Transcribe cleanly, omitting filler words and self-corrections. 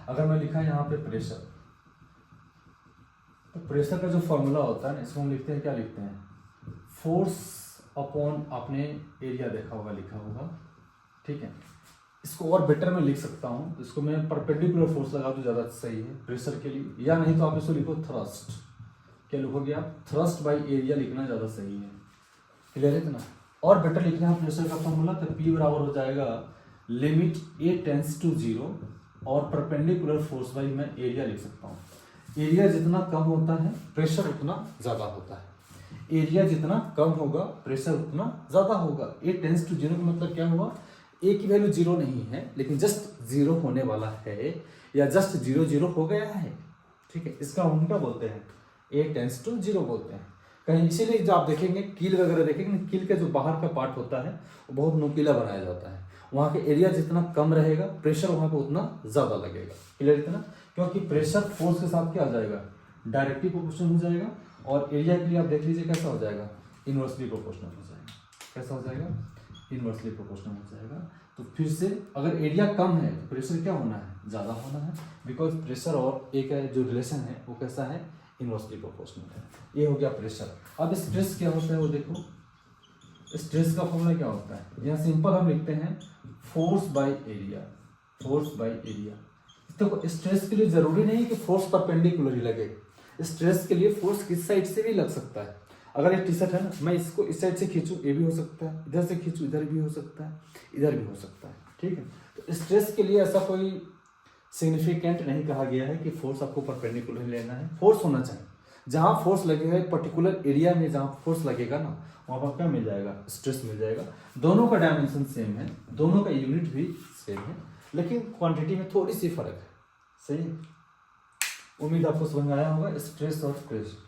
अगर मैं लिखा यहाँ पे प्रेशर, तो प्रेशर का जो फॉर्मूला होता है ना, इसको हम लिखते हैं, क्या लिखते हैं, फोर्स अपॉन, आपने एरिया देखा होगा, लिखा होगा, ठीक है। इसको और बेटर मैं लिख सकता हूँ, इसको मैं परपेंडिकुलर फोर्स लगा दूँ, ज़्यादा सही है प्रेशर के लिए, या नहीं तो आप इसको लिखो थ्रस्ट। क्या लिखोगे आप, थ्रस्ट बाई एरिया लिखना ज़्यादा सही है। क्लियर है इतना। और बेटर लिखना है प्रेशर का फॉर्मूला, तो P बराबर हो जाएगा लिमिट A टेंस टू 0 और परपेंडिकुलर फोर्स बाई मैं एरिया लिख सकता हूँ। एरिया जितना कम होता है प्रेशर उतना ज़्यादा होता है। एरिया जितना कम होगा प्रेशर उतना ज़्यादा होगा। A टेंस टू 0 का मतलब क्या हुआ, A की वैल्यू 0 नहीं है, लेकिन जस्ट 0 होने वाला है, या जस्ट 0 हो गया है, ठीक है। इसका हम क्या बोलते हैं, A टेंस टू 0 बोलते हैं कहीं। इसीलिए जो आप देखेंगे कील वगैरह देखेंगे, कील का जो बाहर का पार्ट होता है वो बहुत नुकीला बनाया जाता है। वहाँ के एरिया जितना कम रहेगा प्रेशर वहाँ पे उतना ज़्यादा लगेगा। क्लियर इतना, क्योंकि प्रेशर फोर्स के साथ क्या हो जाएगा, डायरेक्टली प्रोपोर्शनल हो जाएगा, और एरिया के लिए आप देख लीजिए कैसा हो जाएगा, इनवर्सली प्रोपोर्शनल हो जाएगा। कैसा हो जाएगा, इनवर्सली प्रोपोर्शनल हो जाएगा। तो फिर से अगर एरिया कम है तो प्रेशर क्या होना है, ज़्यादा होना है, बिकॉज प्रेशर और ए का जो रिलेशन है वो कैसा है, इनवर्सली प्रोपोर्शनल है। ये हो गया प्रेशर। अब स्ट्रेस क्या होता है वो देखो, स्ट्रेस का फॉर्मूला क्या होता है, यहाँ सिंपल हम लिखते हैं force by area, force by area. तो स्ट्रेस के लिए जरूरी नहीं कि फोर्स परपेंडिकुलर ही लगे, स्ट्रेस के लिए फोर्स किस साइड से भी लग सकता है। अगर ये टी शर्ट है ना, मैं इसको इस साइड से खींचूं ये भी हो सकता है, इधर से खींचूं इधर भी हो सकता है, इधर भी हो सकता है, ठीक है। तो स्ट्रेस के लिए ऐसा कोई सिग्निफिकेंट नहीं कहा गया है कि फोर्स आपको परपेंडिकुलर लेना है। फोर्स होना चाहिए, जहाँ फोर्स लगेगा एक पर्टिकुलर एरिया में, जहाँ फोर्स लगेगा ना वहाँ पर क्या मिल जाएगा, स्ट्रेस मिल जाएगा। दोनों का डायमेंशन सेम है, दोनों का यूनिट भी सेम है, लेकिन क्वांटिटी में थोड़ी सी फर्क है। सही, उम्मीद आपको समझ में आया होगा स्ट्रेस और प्रेशर।